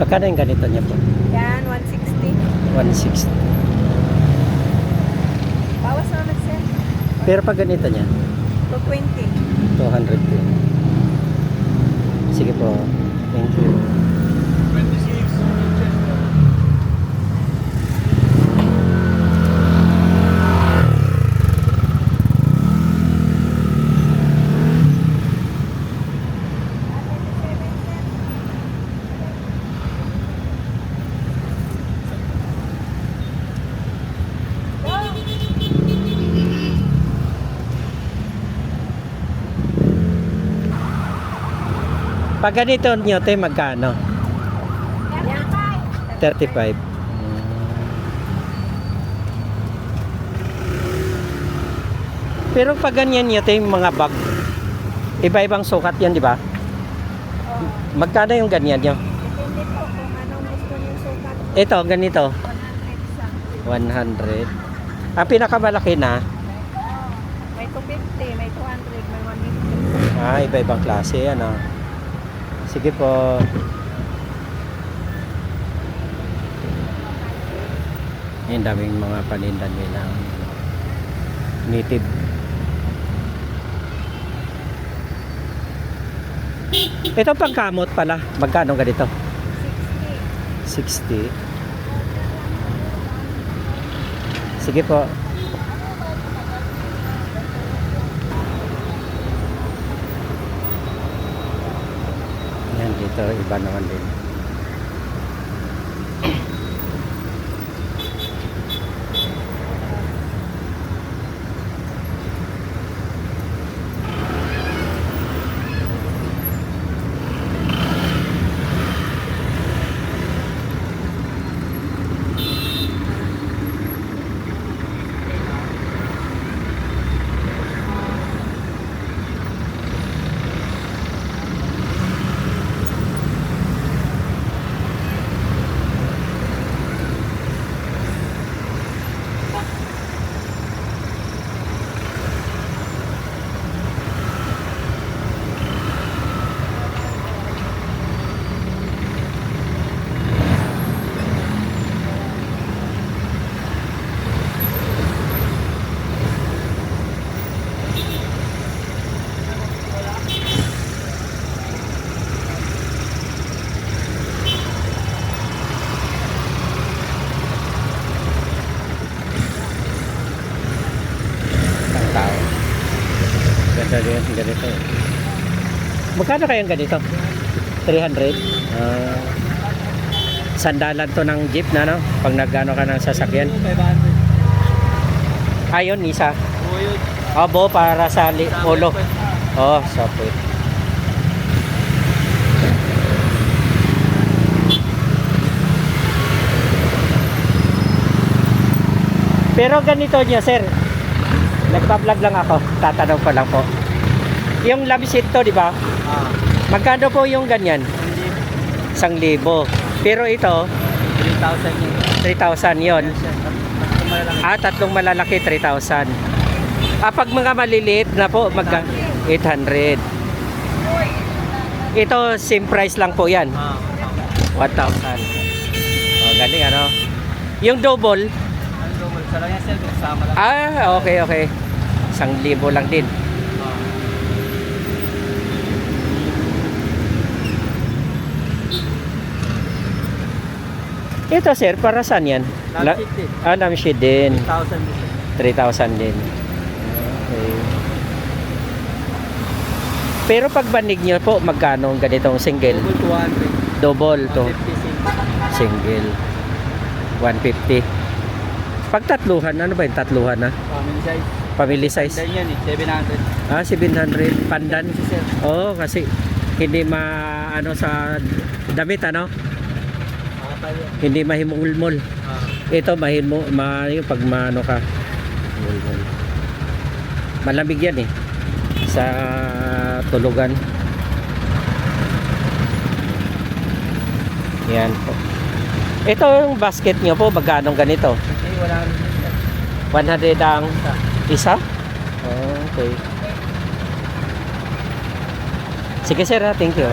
Magkano yung ganito niya po? Yan, 160. 160. Bawas naman sir. Pero pag ganito niya, 220. 200. Sige po. Thank you. 26 inches. Pag ganito nyo, te, magkano? 35. Pero pag ganyan nyo, te, yung mga bag, iba-ibang sukat yan, di ba? Magkano yung ganyan nyo? Depende po kung anong gusto niyo sukat. Ito, ganito. 100 sa. 100. Ang pinakamalaki na, May 250, may 200, may 150. iba-ibang klase, ano. Sige po. Yung daming mga paninda nila. Native. Ito pangkamot pala. Magkano ganito? 60. 60. Sige po. Yan dito, iba naman din. Tao. Ganda din yung ganito. Magkano kayang ganito? 300? Sandalan to ng jeep na, no? Pag nagano ka ng sasakyan. 500. Ayun, isa. Buyod. Obo, para sa ulo. Oh, sapit. Pero ganito niya, sir. Nagpa-vlog lang ako. Tatanong ko lang po. Yung labisit to, di ba? Magkano po yung ganyan? 1,000. Pero ito, 3,000 yun. 3,000 yon. Tatlong malalaki, 3,000. Pag mga maliliit na po, 800. Ito, same price lang po yan. 1,000. Oh, galing ano. Yung double, Ang double sa lang yan sir, kasama lang. okay. 1,000 lang din. Ito sir, para saan yan? Lampshade din. Lampshade din. 3,000 din sir. 3,000 din. Okay. Pero pag banig nyo po, magkano ang ganitong single? Double 200. Double to 50 single. 150. Pag tatluhan, ano ba yung tatluhan na? Family size. Family size? Then yan eh, 700. 700. Pandan? Si sir. Oo, kasi hindi ano sa damit, ano? Hindi mahimulmul. Ito yung pag maano ka. Mulmul. Malamig yan eh. Sa tulugan. Yan po. Ito yung basket nyo po, magkano ganito? Okay, 100 ang isa? Okay. Sige sir, thank you.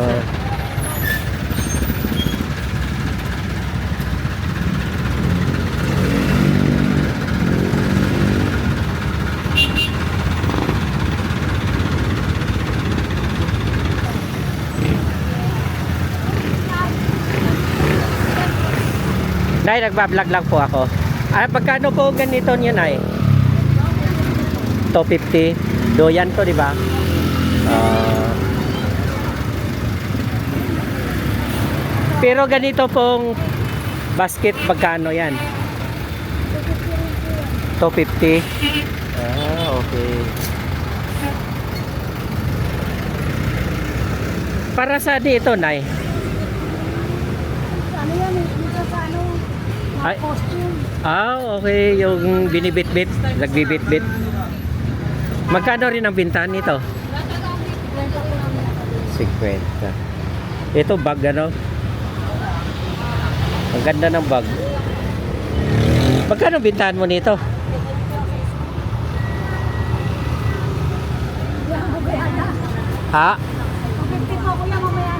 Nay, nagbablog lang po ako. Pagkano po ganito niya, Nay? 250. Doyan to, di ba? Pero ganito pong basket, magkano yan? 250. Okay. Para sa dito, Nay? Ano yan? Dito sa ano? Ay. Costume. Okay. Yung binibit-bit, nagbibit-bit. Magkano rin ang bintahan nito? 50. Ito, bag, ano? Ang ganda ng bag. Magkano bintahan mo nito? Ha? 50 po kuya mamaya.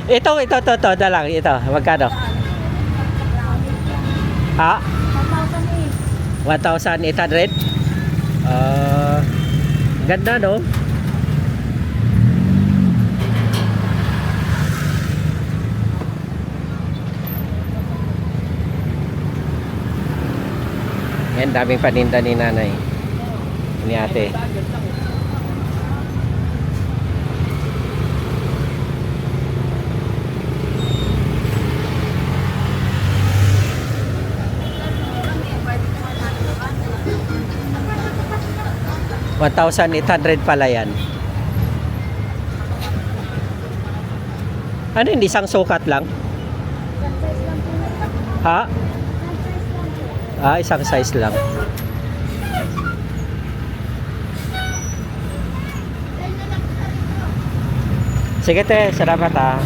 ito, na lang. Ito, magkano? Ha? 1,800? Ganda, no? Yan, daming paninda ni nanay. Ni ate. $1,800 pala yan. Ano, hindi isang sukat lang? Ha? Isang size lang. Sige te, salamat ha.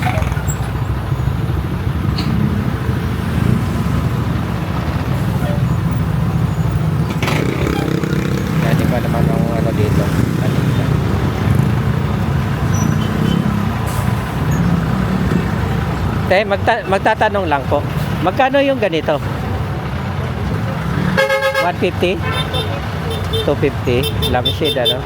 Yan, iba naman ang ano dito. Kanina. Te, magtatanong lang po. Magkano yung ganito? 150? 250? Lampshade, ano?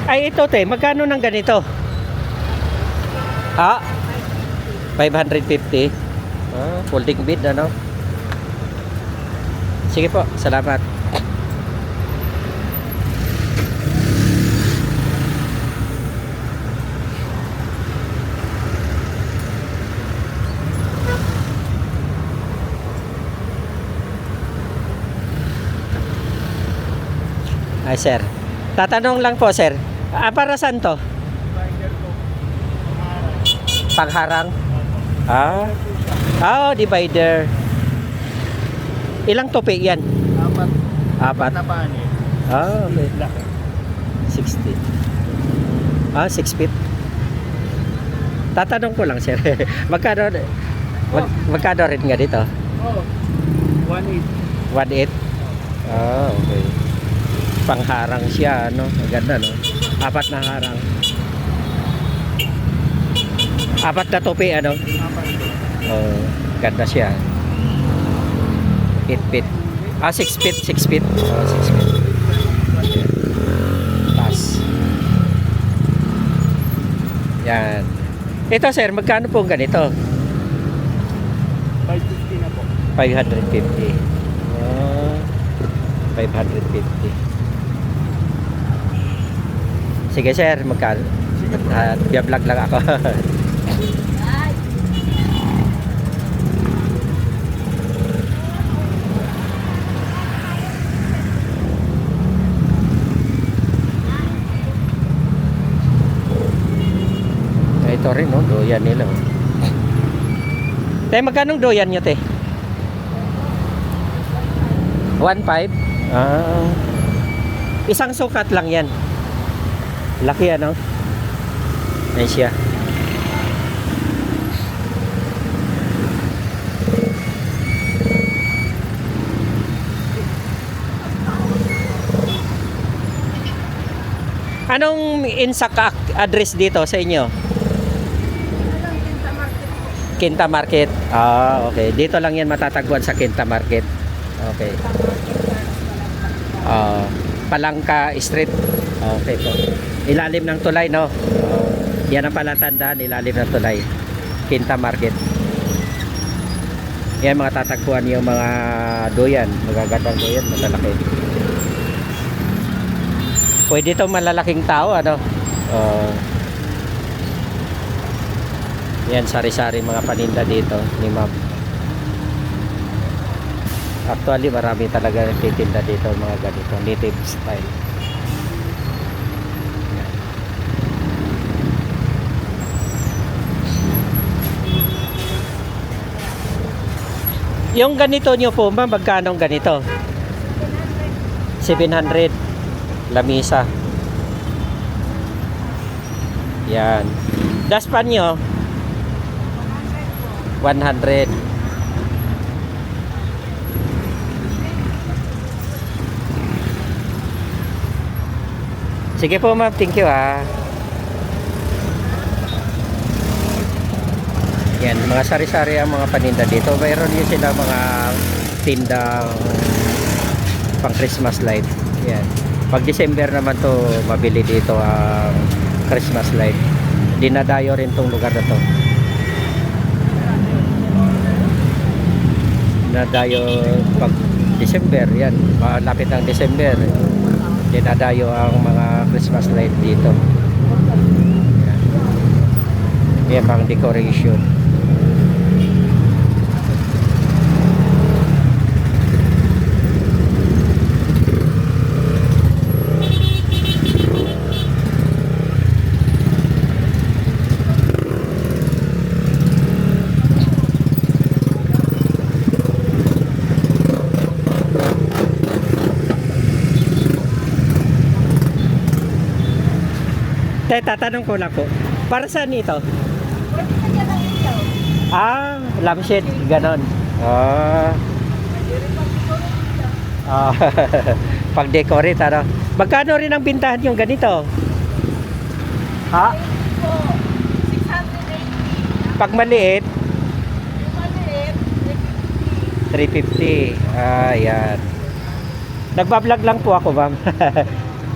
Ay, ito te, magkano ng ganito? 550. Folding bed, ano? Sige po, salamat. Ay, sir. Tatanong lang po, sir. Para saan to? Pangharang? Divider. Ilang topi yan? 4. Na pa ni? Okay. 60. 6 feet. Tatanong ko lang, sir. Magkano rin nga dito? 1.8. 1.8? Okay. Pangharang siya, no? Maganda, no? 4 na harang. 4 na topi, ano? Ganda siya. 8 feet. 6 feet. 6 feet. 6 feet. Taas. Yan. Ito, sir, magkano po ganito? 550 na po. 550. 550. Sige, sir, magkano? Vlog lang ako. Ito rin, no? Doyan nila. Te, magkano doyan nyo, te? 1.5? Isang sukat lang yan. Laki, ano? Ayan siya. Anong insak address dito sa inyo? Quinta Market. Okay. Dito lang yan matatagpuan sa Quinta Market. Okay. Palangka Street. Okay po. Ilalim ng tulay, no? Yan ang palatandaan, ilalim ng tulay. Quinta Market. Yan mga tatagpuan yung mga doyan. Magagandang doyan, malalaki. Pwede itong malalaking tao, ano? Yan, sari-sari mga paninda dito ni ma'am. Actually, marami talaga nagtitinda dito mga ganito, native style. Yan. Yung ganito nyo po, ma'am, magkano ganito? 700. Lamisa. Yan. Daspan nyo? 100. Sige po ma'am, thank you ha. Yan, mga sari-sari ang mga paninda dito. Mayroon din sila mga tindang pang Christmas light. Yan. Pag December naman to, mabili dito ang Christmas light. Dinadayo rin tong lugar na to. Dinadayo pag December, yan. Malapit ng December. Dinadayo ang mga Christmas light dito. Yan. Yan pang decoration. Tatanong ko lang po. Para saan ito? Lampshade, ganon. Pag-decorate, ano? Magkano rin ang bintahan yung ganito? Ha? 680. Pag maliit, Maliit, 350. Yan. Nagbablog lang po ako, ma'am.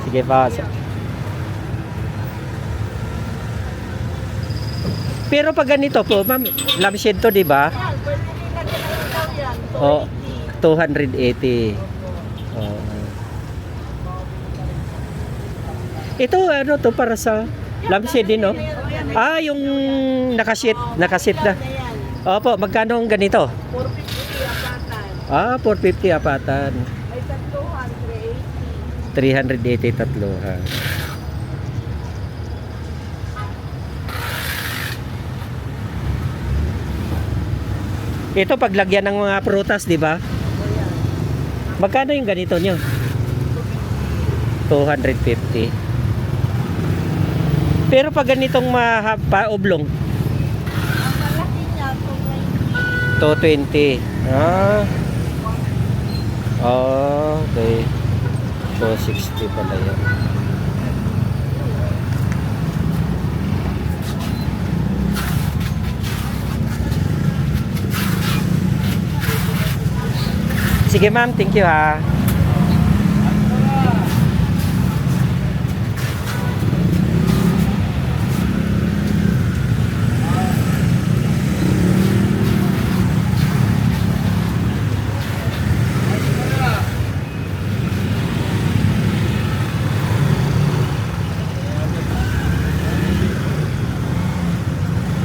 Sige pa. Pero pag ganito po, ma'am, lampshade to, di ba? yan. Pwede nilagyan ng ilaw yan. Oh, 280. Oh. Ito ano to para sa lampshade din, no? Yung nakasit na. Opo, magkano ang ganito? 450 450 apatan. apatan. Ay, 280. 380 tatluhan. Ito paglagyan ng mga prutas, di ba? Magkano yung ganito nyo? 250. Pero pag ganitong mahaba oblong, Ang malaki niya, 220. 220. Okay. 260 pala yan. Sige ma'am, thank you ha.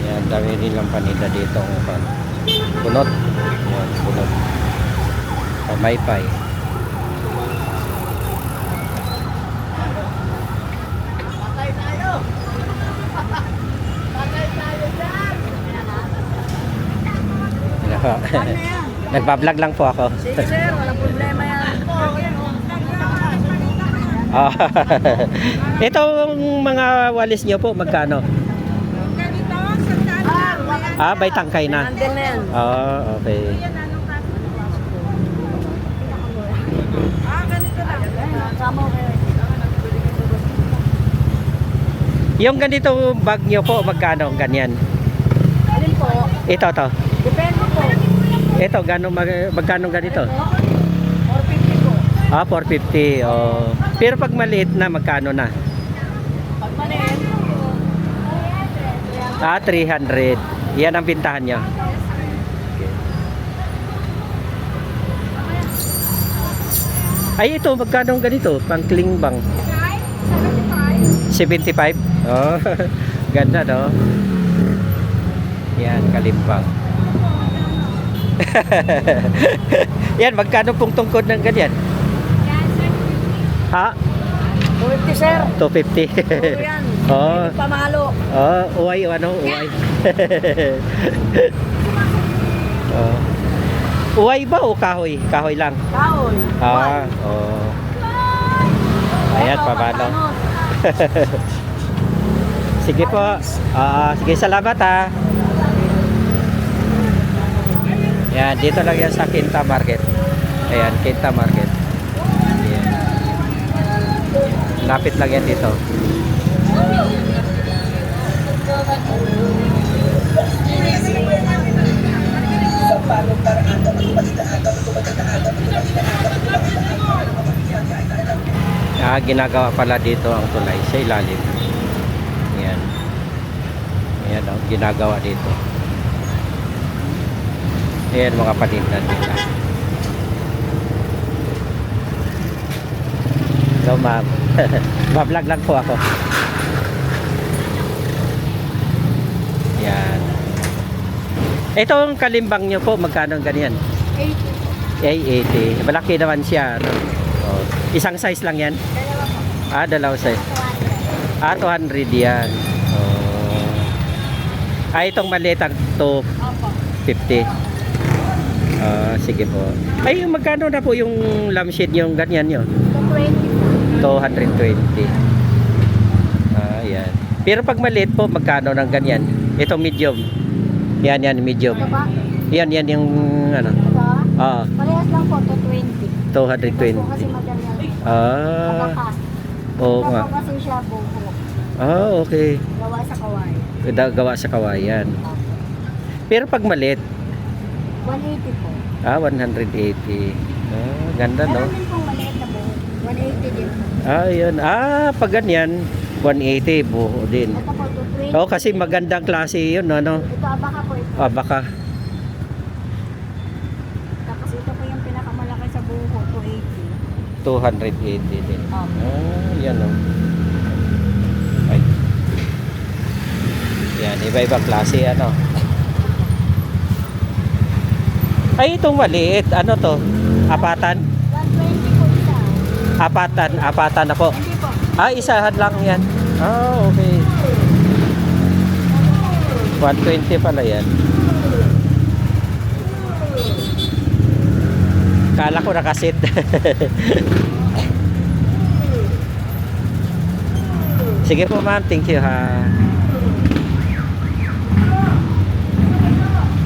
Yan, dami nilang paninda dito. Bunot. Yan, bunot. Maypay. Patay tayo! Patay tayo dyan! Nagbablog lang po ako. Sige sir, walang problema yan. Itong mga walis nyo po, magkano? Ganito, sandaan. By tangkay na. Nandun na yan. Okay. Ganito lang. Sama ko kayo. Yung ganito bag nyo po, magkano? Ganyan. Alin po? Ito to. Depende po. Ito, magkano ganito? 450 po. Ah, 450. Oh. Pero pag maliit na, magkano na? Pag maliit, Ah, 300. Yan ang bintahan niya. Ay, ito, magkano ang ganito? Pang klingbang. 75? Oh, ganda, no? Yan, kalimbang. Yan, magkano pong tungkod ng ganyan? Ha? 250 sir. 250. Puro yan. Oh. Hindi pamalo. Oh, uway, ano, uway. Oh. Uway ba o kahoy? Kahoy lang. Kahoy. Ah, oh. Ayan, pabalo. Sige po. Sige, salamat ha. Yan, dito lang yan sa Quinta Market. Ayan, Quinta Market. Ayan. Lapit lang yan dito. Ginagawa pala dito ang tulay sa ilalim. Ayan. Ayan ang ginagawa dito. Ayan mga panindan nila. So ma'am, bablog lang po ako. Ayan. Itong kalimbang nyo po, magkano ang ganyan? 80. Ay, 80. Malaki naman siya. Ano? Oh. Isang size lang yan? Dalawa po. Ah, dalawang size. 200 yan. Oh. Itong maliit ang Opo. 250. Sige po. Ay, magkano na po yung lampshade yung ganyan nyo? 220. 220. Yan. Pero pag maliit po, magkano ng ganyan? Itong medium. Yan, medium. Ito ba? Yan yung ano. Ito? Ah, Parehas lang po, 220. 220. Ito po kasi material. Ah, Abaka. oo Ito nga. po kasi siya buho. Okay. Gawa sa kaway. Gawa sa kawayan. Pero pag maliit, 180 po. 180. Ganda, no? Meron din pong maliit na buho. 180 din po. Yun. Pag ganyan, 180 buo din. Ito po, 220. Oh, kasi magandang klase yun, ano? Ito abaka po ito. Baka. Tapos ito po yung pinakamalaki sa buho, 280. 280 din. Yan, oh. Ay. Yan, iba-ibang klase, ano? Ay, itong maliit. Ano to? Apatan? 120 po isa. Apatan na po. Hindi po. Isahan lang yan. Okay. 120 pala yan. Kala ko nakasit. Sige po ma'am, thank you ha.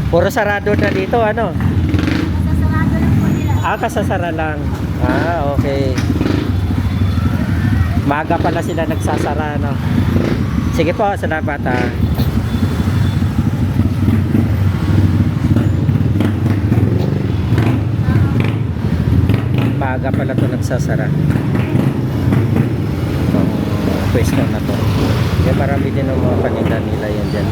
Puro sarado na dito, ano? Masasarado lang po nila. Kasasara lang. Okay. Maaga pala sila nagsasara, no? Sige po, salamat ha. Maaga pala to nagsasara. Pwesto na to. Kaya marami din ang mga paninda nila yan dyan.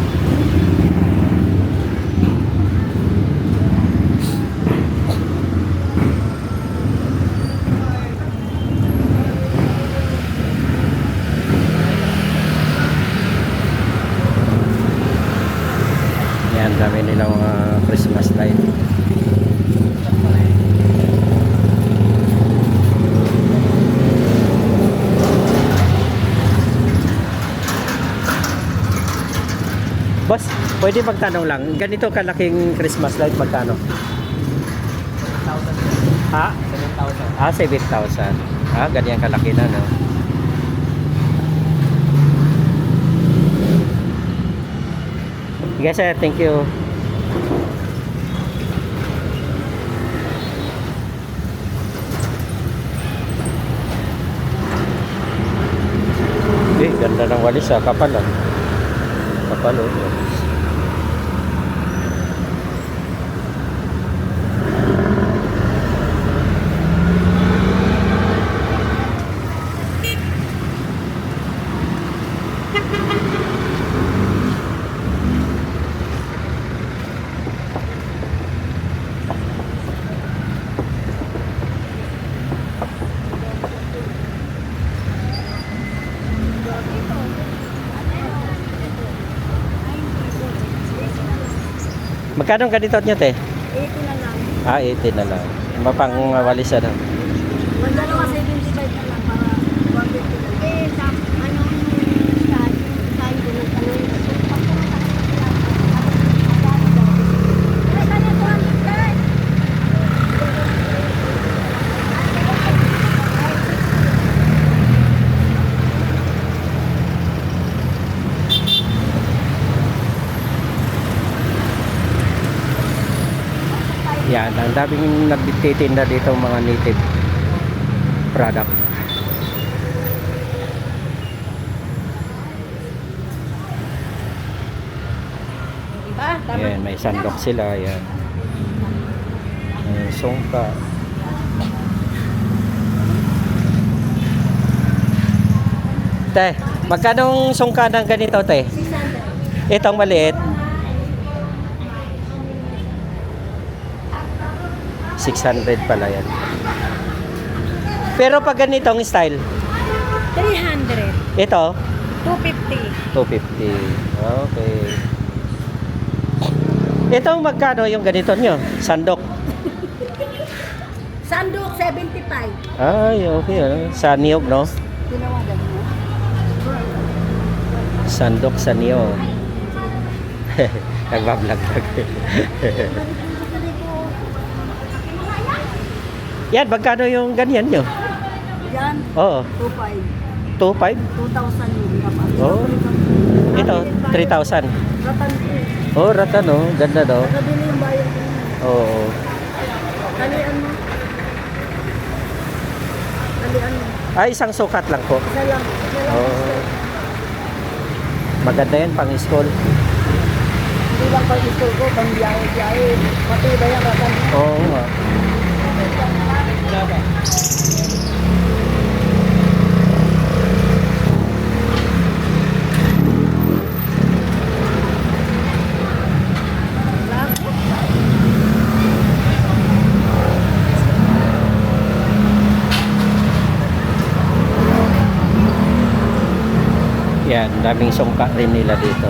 Yan, dami nilang mga Christmas light. Boss, pwede magtanong lang, ganito kalaking Christmas light, magkano? 7,000. 7,000. Ganyan kalaki na, no? Sige sir, thank you. Ganda ng walis kapal ah. Kapal oh. Magkano ang ganito nyo, te? 80 na lang. Ah, 80 na lang. Mapang walis ano. Yung dalawa 75 na lang para 150 na lang. Eh, sa ano saan ko ng tanong. Yan, ang daming nagtitinda dito mga native product. Diba? Tama. Yan, may sandok sila. Yan. May sungka. Te, magkanong sungka ng ganito, te? 600. Itong maliit. 600 pala yan. Pero pag ganitong style, 300. ito, 250. 250. Okay. Ito magkano yung ganito nyo? Sandok. Sandok 75. Ay, okay. Sa niyog, no? Tinawagan mo. Sandok sa niyog. Nagbablog. Yan, magkano yung ganyan nyo? Yan, Oo. 25. 2.5? 2,000 yung kapal. Oo. Ito, 3,000. Ratan ko. Oh, ratan, no? Ganda, no? Nakabili yung bayan ko. Oo. Talian mo. Talian mo. Ay, isang sukat lang po. Isa lang. Isa lang. Oo. Maganda yan, pang school. Hindi lang pag school ko, pang biyahe-biyahe. Matibay ang ratan. Oo nga. Yan, daming sungka rin nila dito.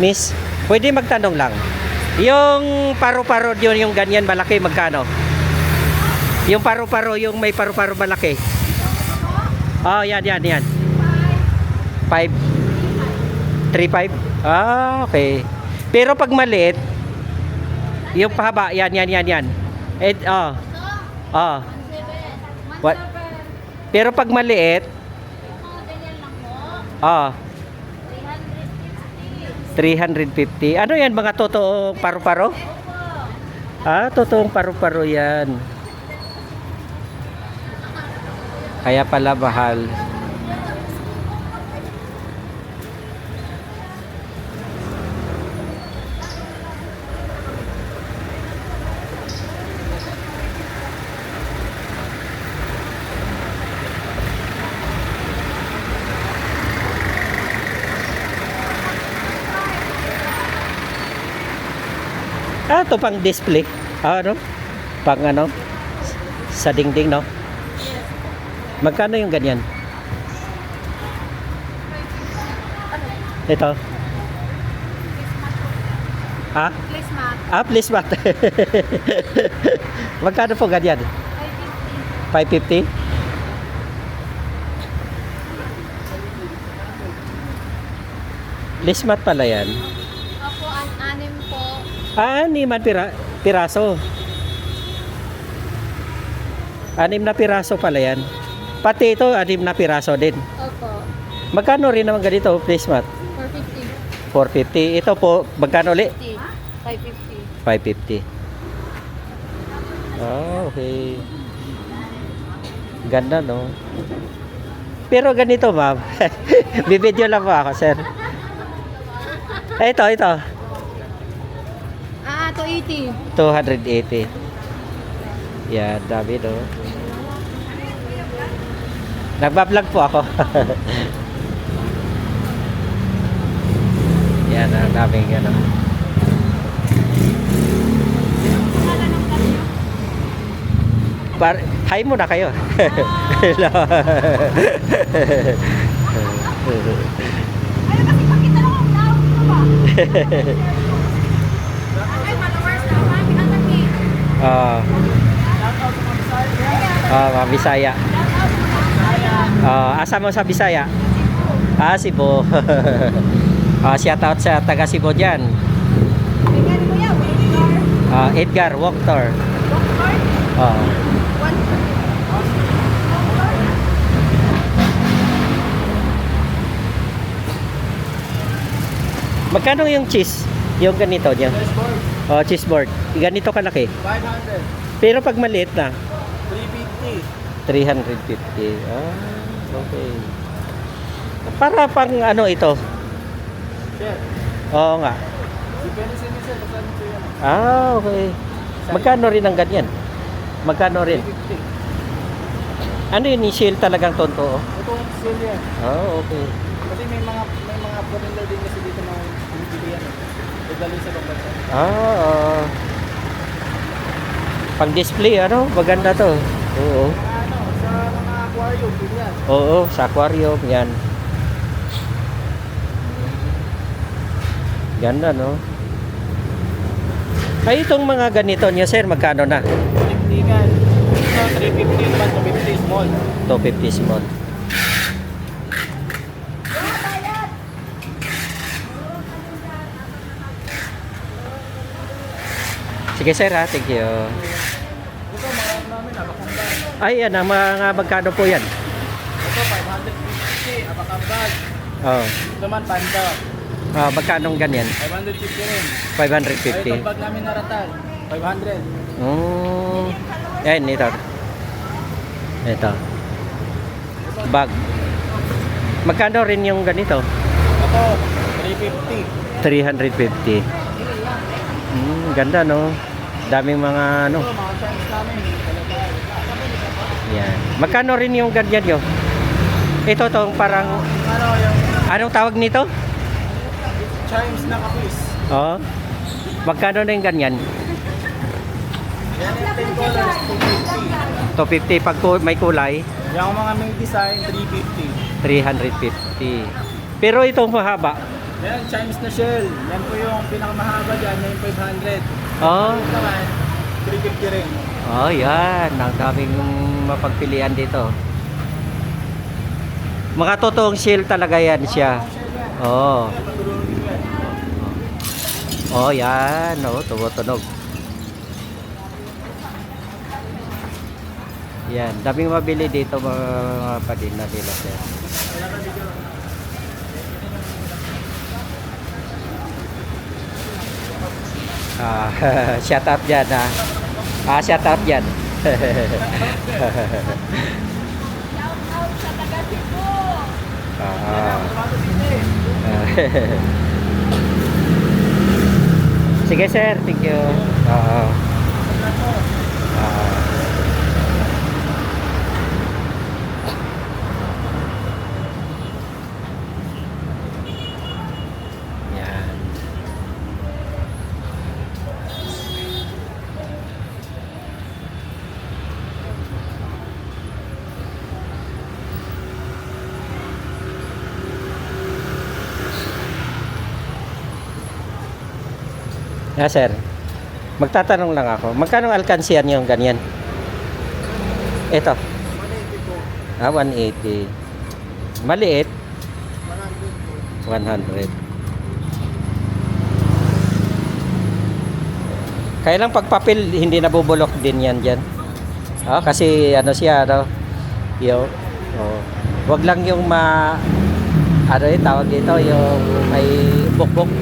Miss, pwede magtanong lang. Yung paru-paro yun, yung ganyan malaki, magkano? Yung paru-paro, yung may paru-paro malaki. Oh, yan. 5. 3.5? Ah, okay. Pero pag maliit, yung pahaba, yan. Oh. What? Pero pag maliit, oh, 350. Ano yan, mga totoong paru-paro? Ah, totoong paru-paro yan. Kaya pala mahal. Ah, ito pang display. Ah, ano? Pang ano? Sa dingding, no? Magkano yung ganyan? Ito. Ah? Please, Matt. Ah, please, Matt. Magkano po ganyan? 550? Please, Matt pala yan. Ako, anim po. Ah, 6 piraso. 6 na piraso pala yan. Pati ito, 6 na piraso din. Opo. Magkano rin naman ganito, please, Matt? 450. 450. Ito po, magkano ulit? 550. 550. Oh, okay. Ganda, no? Pero ganito, ma'am. Bibidyo lang po ako, sir. Ito. 280. 280. Yan, dami, no? Nagbablog po ako. Yan, ang daming ano. Hi muna kayo. Hello. Ay, kasi pakita lang ang tao dito ba? Ay, followers na. Mami, anak ni. Ah, mga Bisaya. Asa mo sa Bisaya? Cebu. Shout out sa taga Cebu dyan. Bigyan mo yan, Victor. Edgar Walker. Doctor? Magkano yung cheese? Yung ganito niya? Cheese board. Ganito kalaki. 500. Pero pag maliit na, 350. 350. Okay. Para pang ano ito? Sir, Oo nga. depende sa inyo sir. Kasama ko yan. Okay. Magkano rin ang ganyan? Magkano rin? 350. Ano yun? Shield talagang tonto? Ito ang sale yan. Okay. Kasi may mga foreigner din kasi dito na bumibili yan. Idalhin sa pagbansa. Pang display, ano? Maganda to. Oo. Ano, sa mga aquarium, din yan. Oo, sa aquarium, yan. Ganda, no? Ay, itong mga ganito niya, sir, magkano na? 50 kan. Ito, 350 naman, 250 small. 250 small. Sige, sir, ha? Thank you. Ito, mga namin, abakambal. Ay, yan, mga magkano po yan? Ito, 550, abakambal. Oh. Ito man, panda. Magkano ganyan? 550 rin. Ay, 550. itong bag namin naratan, 500. Yan, ito. Ito. Bag. Magkano rin yung ganito? Ito, 350. 350. Ganda, no? Daming mga, ano. Ito, mga Chinese namin. Yan. Magkano rin yung ganyan nyo? Ito tong parang, Ano, yung anong tawag nito? chimes na kapis. Oh. Magkano na yung ganyan? Yan yung 10 colors, 250. 250 pag may kulay, Yung mga may design, 350. 350. Pero itong mahaba. Yan, chimes na shell. Yan po yung pinakamahaba dyan, yan yung 500. Oh. Ito naman, 350 rin. Oh, yan. Ang daming mapagpilian dito. Mga totoong shell talaga yan siya. Oh. Oh, yan. Oh, tumutunog. Yan. Daming mabili dito mga padina nila, sir. Shout out dyan, ha. Shout out dyan. Sa taga Cebu. Sige, sir. Thank you. Yan. Sir. Magtatanong lang ako. Magkano alkansiyan yung ganyan? Ito. 180. Maliit? 100. Kaya lang pagpapil, hindi nabubulok din yan dyan. Kasi ano siya, ano, wag lang yung ano yung tawag dito, yung may bukbok.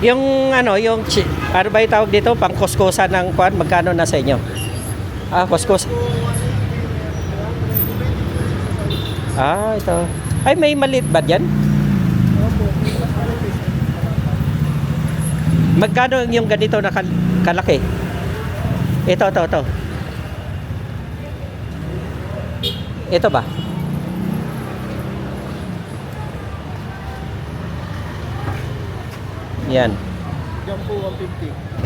Yung ano, ano ba yung tawag dito? Pang kuskusan ng kwan, magkano na sa inyo? Kuskus. Ito. Ay, may maliit ba dyan? Magkano yung ganito na kalaki? Ito. Ito ba? Yan. Diyan po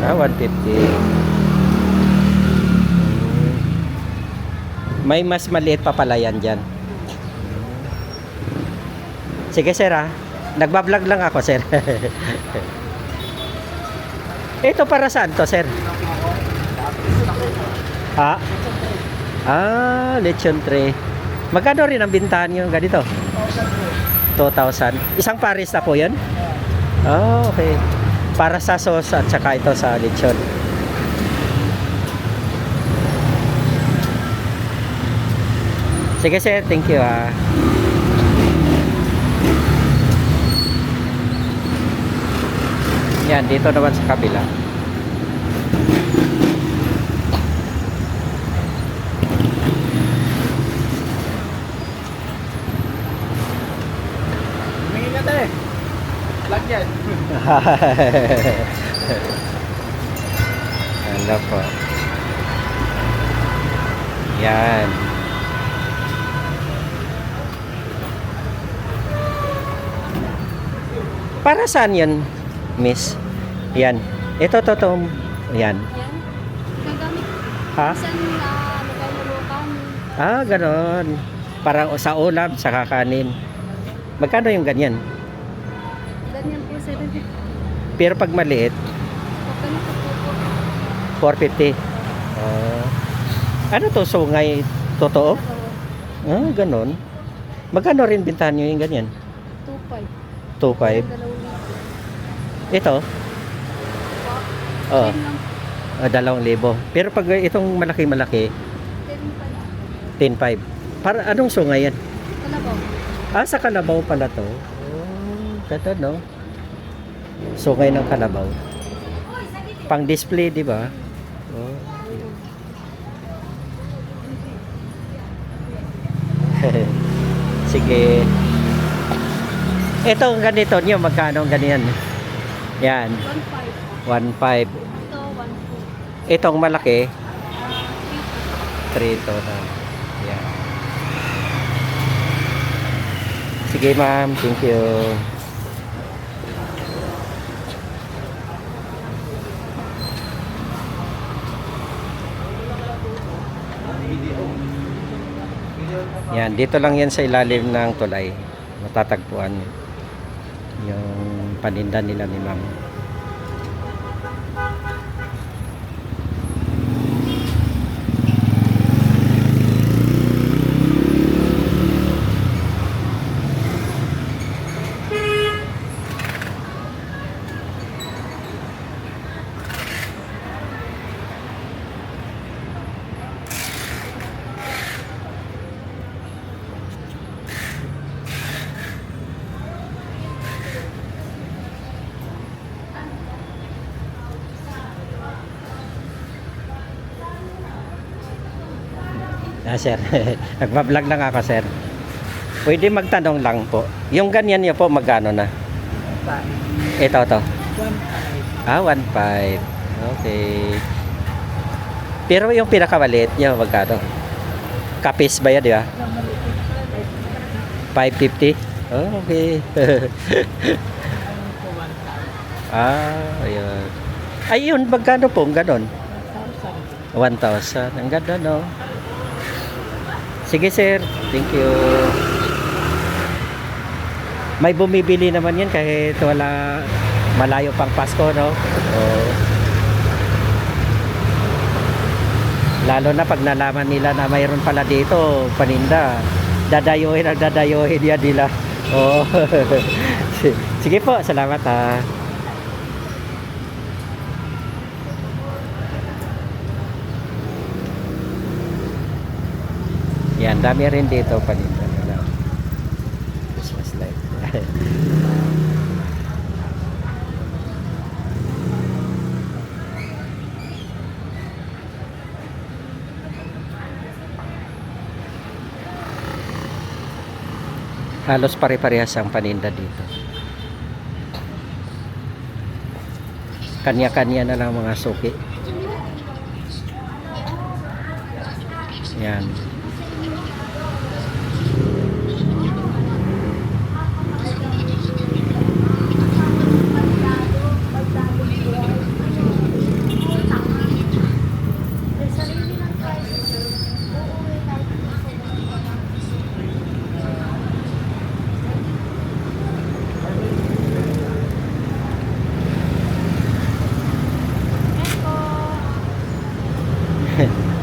150. 150. May mas maliit pa pala yan dyan. Sige sir ha. Nagbablog lang ako sir. Ito para saan to sir? Ha? Lechon tray. Magkano rin ang bintahan nyo ganito? 2,000. Isang pares na po yan? Okay. Para sa sauce at saka ito sa lechon. Sige sir, thank you ha. Yan, dito naman sa kabila. Humingi ka tayo. Lagyan. Hello po. Yan. Para saan yan, miss? Yan. Ito. Yan. Yan. Gagamit. Ha? Minsan kami. Ganon. Parang sa ulam, sa kakanin. Magkano yung ganyan? Ganyan po 750. Pero pag maliit, Ganito po po. 450. Ano to, sungay totoo? Ganon. Magkano rin bintahan nyo yung ganyan? 2.5. 2.5. 2,000. Ito? Oo. 10 lang. 2,000. Pero pag itong malaki-malaki, 10 pa 10.5. lang. Para anong sungay yan? Kalabaw. Sa Kalabaw pala to. Ganda no? Sungay ng Kalabaw. Pang display, di ba? Sige. Ito ganito nyo, magkano ganyan? Yan, 1.5. 1.5. Ito 1.2. Itong malaki, 3 to na. Yan. Sige ma'am, thank you. Yan, dito lang yan sa ilalim ng tulay. Matatagpuan yung paninda nila ni ma'am. Sir, nagbablog lang ako sir. Pwede magtanong lang po. Yung ganyan niyo po magkano na? Ito to. 1.5. 1.5. Okay. Pero yung pinakamaliit niyo magkano? Kapis ba yan, di ba? 550? Okay. Ayun. Ayun, magkano po? Ganon? 1,000. Ang ganda, no? Sige, sir. Thank you. May bumibili naman yan kahit wala malayo pang Pasko, no? Lalo na pag nalaman nila na mayroon pala dito paninda, dadayohin yan nila. Sige po, salamat ha. Yan, dami rin dito paninda nila. Christmas light. Halos pare-parehas ang paninda dito. Kanya-kanya na lang mga suki. Yan.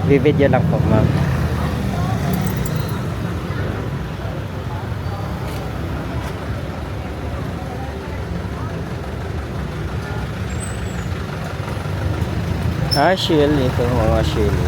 Bibidyo lang po, ma'am. Shield. Ito mga shield.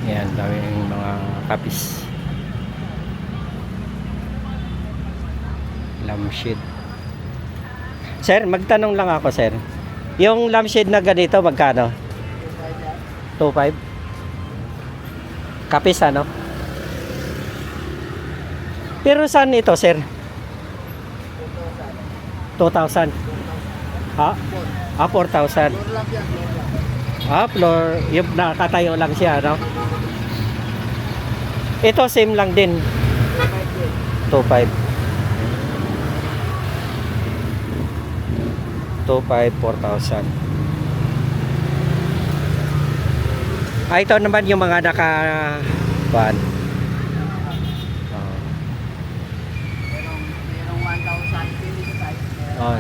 Yan, daming mga kapis. Lampshade. Sir, magtanong lang ako, sir. Yung lampshade na ganito, magkano? 2.5? Kapis, ano? Pero saan ito, sir? 2,000. Ha? 4,000. Floor. Yung nakatayo lang siya, no? Ito, same lang din. 2.5. 4,000. Ito naman yung mga naka-ban. Merong 1,000 pili sa size. Oh.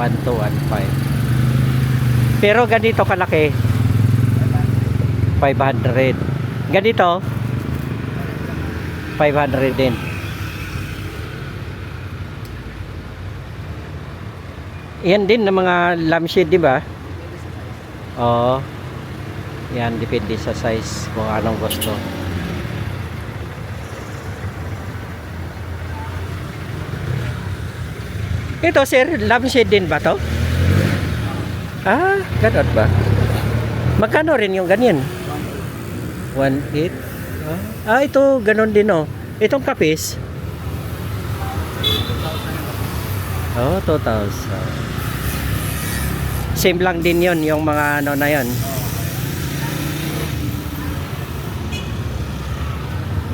1 to 1.5. Pero ganito kalaki, 500. Ganito, 500 din. Yan din ng mga lampshade, di ba? Oo. Yan, depende sa size kung anong gusto. Ito, sir, lampshade din ba to? Ganun ba? Magkano rin yung ganyan? 1.8. Ito, ganun din, oh. Itong kapis. 2,000. Same lang din yon yung mga ano na yon.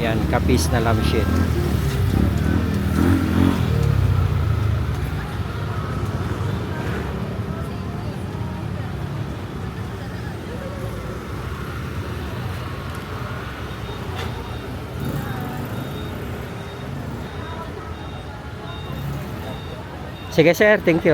Yan, kapis na lampshade. Sige sir, thank you